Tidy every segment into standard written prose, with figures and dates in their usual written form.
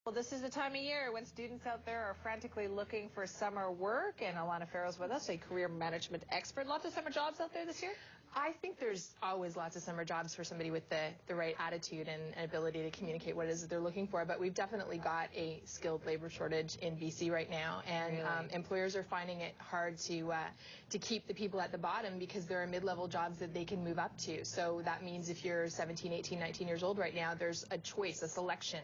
Well, this is the time of year when students out there are frantically looking for summer work, and Alanna Fero's with us, a career management expert. Lots of summer jobs out there this year? I think there's always lots of summer jobs for somebody with the right attitude and ability to communicate what it is that they're looking for, but we've definitely got a skilled labor shortage in BC right now, and Really? Employers are finding it hard to keep the people at the bottom because there are mid-level jobs that they can move up to. So that means if you're 17, 18, 19 years old right now, there's a choice, a selection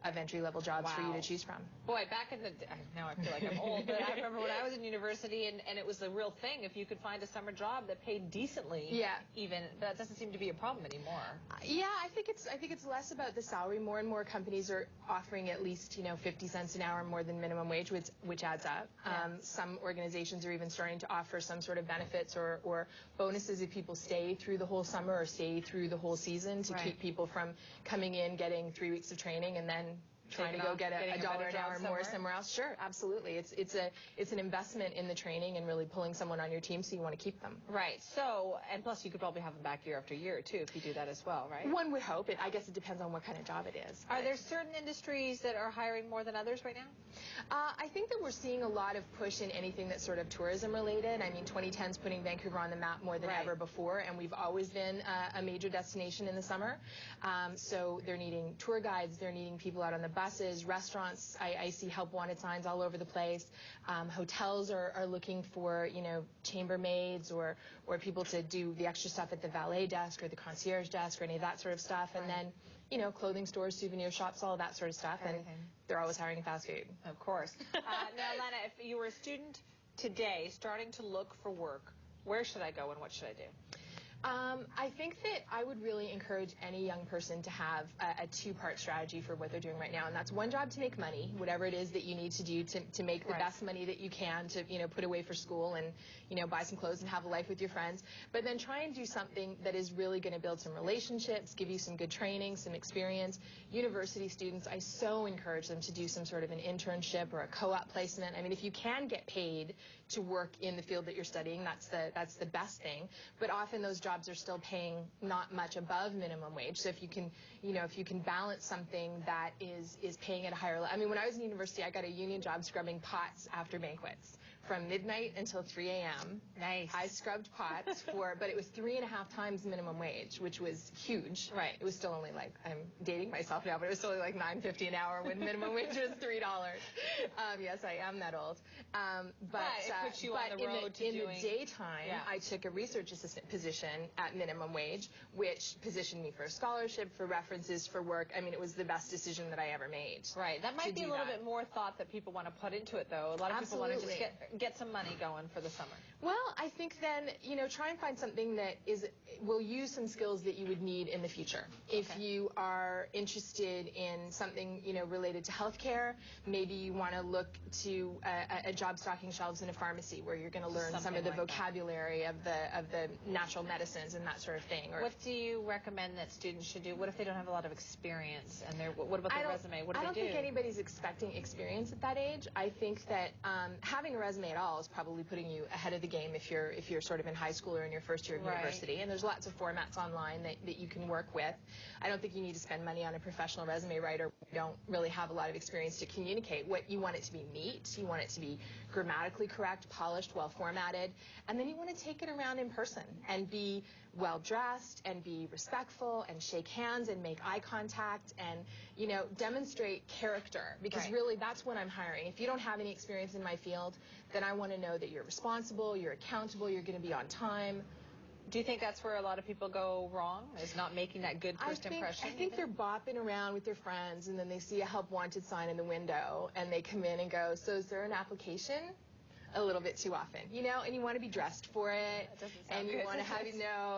of entry-level jobs for you to choose from. Boy, back in the now I feel like I'm old, but I remember when I was in university, and it was a real thing. If you could find a summer job that paid decently, even that doesn't seem to be a problem anymore. Yeah, I think it's less about the salary. More and more companies are offering at least 50 cents an hour more than minimum wage, which adds up. Some organizations are even starting to offer some sort of benefits or bonuses if people stay through the whole summer or stay through the whole season to keep people from coming in, getting 3 weeks of training, and then trying to go get a dollar an hour more somewhere else. Sure, absolutely. It's an investment in the training and really pulling someone on your team, so you want to keep them. Right. So, and plus you could probably have them back year after year too if you do that as well, right? One would hope. I guess it depends on what kind of job it is. Are there certain industries that are hiring more than others right now? I think that we're seeing a lot of push in anything that's sort of tourism related. I mean, 2010's putting Vancouver on the map more than ever before, and we've always been a major destination in the summer. So they're needing tour guides, they're needing people out on the buses, restaurants. I see help wanted signs all over the place. Hotels are looking for, chambermaids or people to do the extra stuff at the valet desk or the concierge desk or any of that sort of stuff. And then, clothing stores, souvenir shops, all of that sort of stuff. And they're always hiring fast food. Of course. Now, Alanna, if you were a student today starting to look for work, where should I go and what should I do? I think that I would really encourage any young person to have a two-part strategy for what they're doing right now, and that's one job to make money, whatever it is that you need to do to make the best money that you can to put away for school and buy some clothes and have a life with your friends, but then try and do something that is really going to build some relationships, give you some good training, some experience. University students, I so encourage them to do some sort of an internship or a co-op placement. I mean, if you can get paid to work in the field that you're studying, that's the best thing, but often those jobs are still paying not much above minimum wage. So if you can balance something that is paying at a higher level. I mean, when I was in university, I got a union job scrubbing pots after banquets from midnight until 3 a.m. Nice. I scrubbed pots but it was 3.5 times minimum wage, which was huge. Right. It was still only like, I'm dating myself now, but it was still only like $9.50 an hour when minimum wage was $3. Yes, I am that old. But it puts you on the road in the daytime, I took a research assistant position at minimum wage, which positioned me for a scholarship, for references, for work. I mean, it was the best decision that I ever made. Right. That might be a little bit more thought that people want to put into it, though. A lot of people want to just get some money going for the summer. Well, I think then, try and find something that will use some skills that you would need in the future. If you are interested in something, related to healthcare, maybe you want to look to a job stocking shelves in a pharmacy where you're going to learn some of the vocabulary of the natural medicines and that sort of thing. Or what do you recommend that students should do? What if they don't have a lot of experience and what about their resume? What do they do? I don't think anybody's expecting experience at that age. I think that having a resume at all is probably putting you ahead of the game if you're sort of in high school or in your first year of university. And there's lots of formats online that you can work with. I don't think you need to spend money on a professional resume writer. You don't really have a lot of experience to communicate. What you want it to be neat. You want it to be grammatically correct, polished, well formatted, and then you want to take it around in person and be well dressed and be respectful and shake hands and make eye contact and demonstrate character, because really that's what I'm hiring. If you don't have any experience in my field, then I want to know that you're responsible, you're accountable, you're going to be on time. Do you think that's where a lot of people go wrong, is not making that good first impression? I think they're bopping around with their friends, and then they see a help wanted sign in the window, and they come in and go, so is there an application? A little bit too often, and you want to be dressed for it, and you want to have,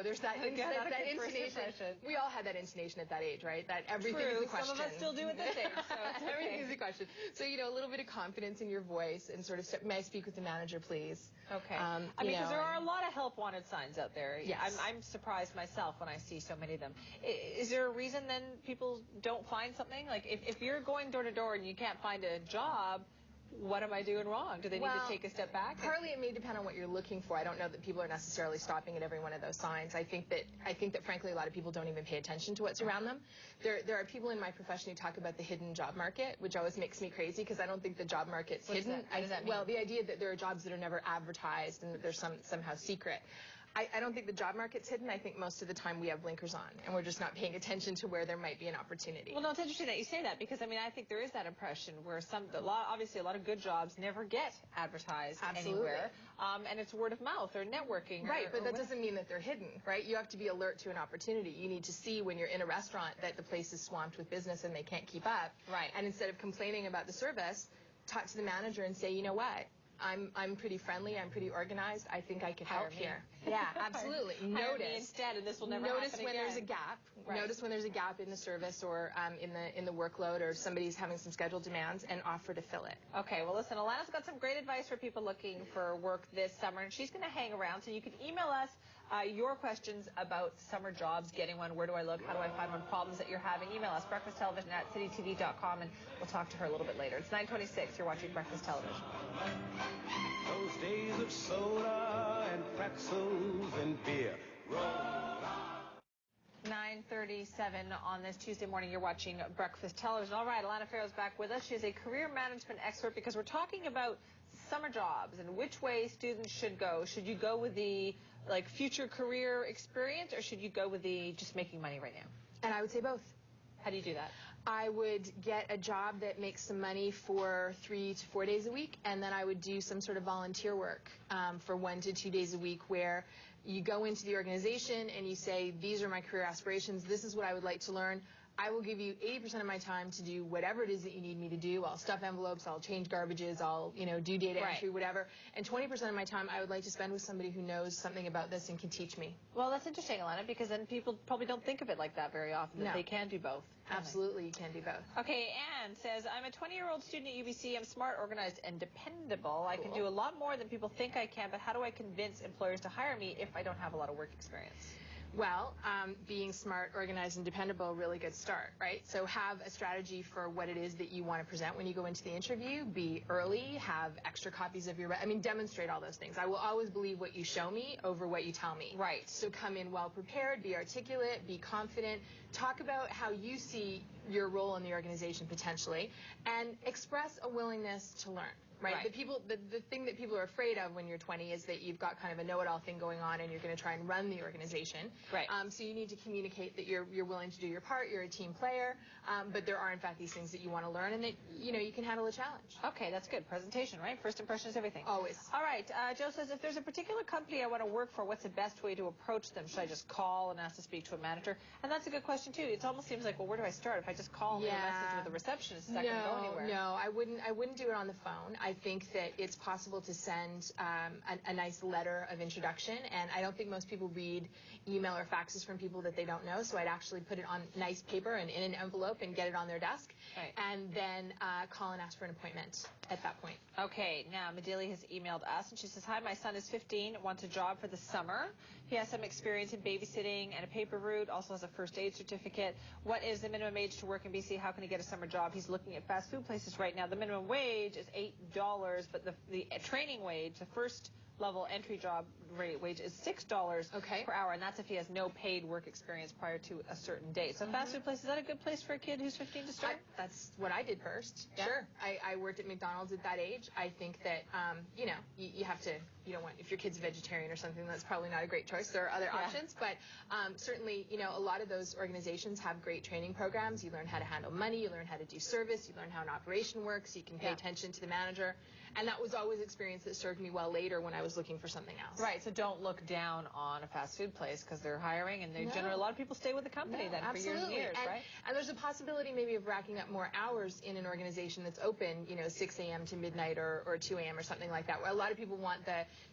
there's that intonation. We all had that intonation at that age, right? That everything is a question. Some of us still do at this age, so everything is a question. So, a little bit of confidence in your voice and sort of, may I speak with the manager, please? Okay. I mean, because there are a lot of help wanted signs out there. Yes. I'm surprised myself when I see so many of them. Is there a reason then people don't find something? Like, if you're going door to door and you can't find a job, what am I doing wrong? Do they need to take a step back? Partly it may depend on what you're looking for. I don't know that people are necessarily stopping at every one of those signs. I think that frankly a lot of people don't even pay attention to what's around them. There are people in my profession who talk about the hidden job market, which always makes me crazy because I don't think the job market's hidden. What does that mean? Well, the idea that there are jobs that are never advertised and that they're somehow secret. I don't think the job market's hidden. I think most of the time we have blinkers on, and we're just not paying attention to where there might be an opportunity. Well, no, it's interesting that you say that because, I mean, I think there is that impression where obviously a lot of good jobs never get advertised anywhere, and it's word of mouth or networking. Right, but that doesn't mean that they're hidden, right? You have to be alert to an opportunity. You need to see when you're in a restaurant that the place is swamped with business and they can't keep up. Right. And instead of complaining about the service, talk to the manager and say, you know what? I'm pretty friendly. I'm pretty organized. I think I could help here. Yeah, absolutely. Notice instead, and this will never happen again. Notice when there's a gap. Right. Notice when there's a gap in the service or in the workload, or somebody's having some scheduled demands, and offer to fill it. Okay. Well, listen, Alanna's got some great advice for people looking for work this summer, and she's going to hang around. So you can email us your questions about summer jobs, getting one. Where do I look? How do I find one? Problems that you're having? Email us breakfasttelevision@citytv.com, and we'll talk to her a little bit later. It's 9:26. You're watching Breakfast Television. Those days of soda and pretzels and beer. 9:37 on this Tuesday morning. You're watching Breakfast Television. All right, Alanna Fero's back with us. She's a career management expert because we're talking about summer jobs and which way students should go. Should you go with the future career experience, or should you go with the just making money right now? And I would say both. How do you do that? I would get a job that makes some money for 3 to 4 days a week, and then I would do some sort of volunteer work for 1 to 2 days a week, where you go into the organization and you say, these are my career aspirations, this is what I would like to learn. I will give you 80% of my time to do whatever it is that you need me to do. I'll stuff envelopes, I'll change garbages, I'll do data entry, whatever. And 20% of my time I would like to spend with somebody who knows something about this and can teach me. Well, that's interesting, Alanna, because then people probably don't think of it like that very often, that they can do both. Absolutely, you can do both. Okay, Anne says, I'm a 20-year-old student at UBC. I'm smart, organized, and dependable. I can do a lot more than people think I can, but how do I convince employers to hire me if I don't have a lot of work experience? Well, being smart, organized, and dependable, really good start, right? So have a strategy for what it is that you want to present when you go into the interview. Be early, have extra copies of your, demonstrate all those things. I will always believe what you show me over what you tell me. Right. So come in well prepared, be articulate, be confident, talk about how you see your role in the organization potentially, and express a willingness to learn. Right. The thing that people are afraid of when you're 20 is that you've got kind of a know-it-all thing going on and you're going to try and run the organization. Right. So you need to communicate that you're willing to do your part, you're a team player, but there are in fact these things that you want to learn and that you can handle a challenge. Okay, that's good. Presentation, right? First impression is everything. Always. All right. Joe says, if there's a particular company I want to work for, what's the best way to approach them? Should I just call and ask to speak to a manager? And that's a good question too. It almost seems like, well, where do I start? If I just call and leave a message with a receptionist, it's not going to go anywhere. No, I wouldn't do it on the phone. I think that it's possible to send a nice letter of introduction, and I don't think most people read email or faxes from people that they don't know, so I'd actually put it on nice paper and in an envelope and get it on their desk, and then call and ask for an appointment at that point. Okay, now Medili has emailed us, and she says, hi, my son is 15, wants a job for the summer. He has some experience in babysitting and a paper route, also has a first aid certificate. What is the minimum age to work in BC? How can he get a summer job? He's looking at fast food places right now. The minimum wage is $8, but the training wage, the first level entry job rate wage is $6 per hour, and that's if he has no paid work experience prior to a certain date. So fast food place, is that a good place for a kid who's 15 to start? That's what I did first. Yeah. Sure. I worked at McDonald's at that age. I think that, you have to, if your kid's a vegetarian or something, that's probably not a great choice. There are other options, but certainly, a lot of those organizations have great training programs. You learn how to handle money, you learn how to do service, you learn how an operation works, you can pay attention to the manager. And that was always experience that served me well later when I was looking for something else. Right, so don't look down on a fast food place because they're hiring, and generally a lot of people stay with the company for years and years, right? And there's a possibility maybe of racking up more hours in an organization that's open, 6 a.m. to midnight or 2 a.m. or something like that, where a lot of people want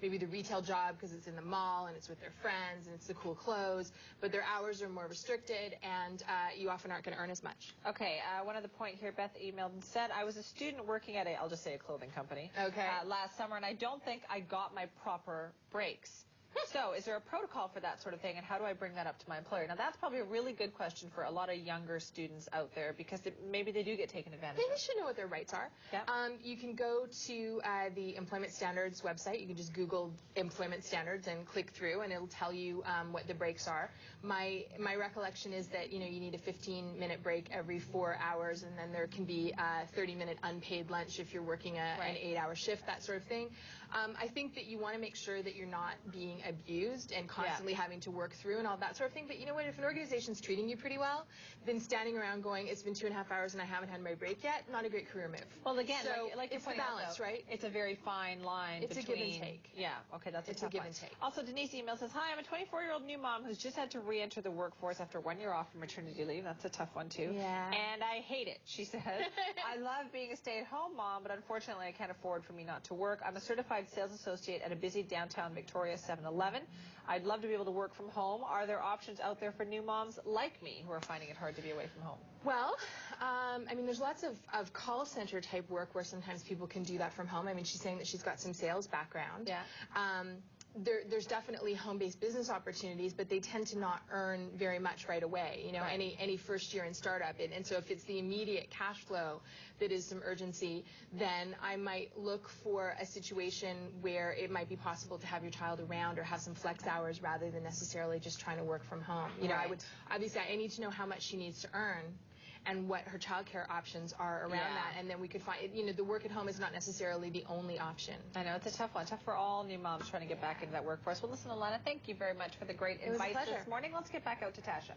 maybe the retail job because it's in the mall and it's with their friends and it's the cool clothes, but their hours are more restricted and you often aren't going to earn as much. Okay, one other point here, Beth emailed and said, I was a student working at I'll just say a clothing company. Okay. Last summer, and I don't think I got my proper breaks. So is there a protocol for that sort of thing, and how do I bring that up to my employer? Now, that's probably a really good question for a lot of younger students out there, because maybe they do get taken advantage of. They should know what their rights are. Yeah. You can go to the Employment Standards website. You can just Google employment standards and click through, and it'll tell you what the breaks are. My recollection is that you need a 15-minute break every 4 hours, and then there can be a 30-minute unpaid lunch if you're working an 8-hour shift, that sort of thing. I think that you want to make sure that you're not being abused and constantly having to work through and all that sort of thing. But you know what? If an organization's treating you pretty well, then standing around going, it's been 2.5 hours and I haven't had my break yet, not a great career move. Well, again, so like it's the balance, right? It's a very fine line It's between... a give and take. Yeah, okay, that's it's a tough a give one. and take. Also, Denise email says, hi, I'm a 24-year-old new mom who's just had to re-enter the workforce after 1 year off from maternity leave. That's a tough one, too. Yeah. And I hate it, she says. I love being a stay-at-home mom, but unfortunately I can't afford for me not to work. I'm a certified sales associate at a busy downtown Victoria 7-Eleven. I'd love to be able to work from home. Are there options out there for new moms like me who are finding it hard to be away from home? Well, I mean, there's lots of call center type work where sometimes people can do that from home. I mean, she's saying that she's got some sales background. Yeah. There's definitely home-based business opportunities, but they tend to not earn very much right away, any first year in startup. And so if it's the immediate cash flow that is some urgency, then I might look for a situation where it might be possible to have your child around or have some flex hours rather than necessarily just trying to work from home. I need to know how much she needs to earn and what her childcare options are around that, and then we could find, the work at home is not necessarily the only option. I know, it's a tough one. Tough for all new moms trying to get back into that workforce. Well, listen, Alanna, thank you very much for the great advice this morning. Let's get back out to Tasha.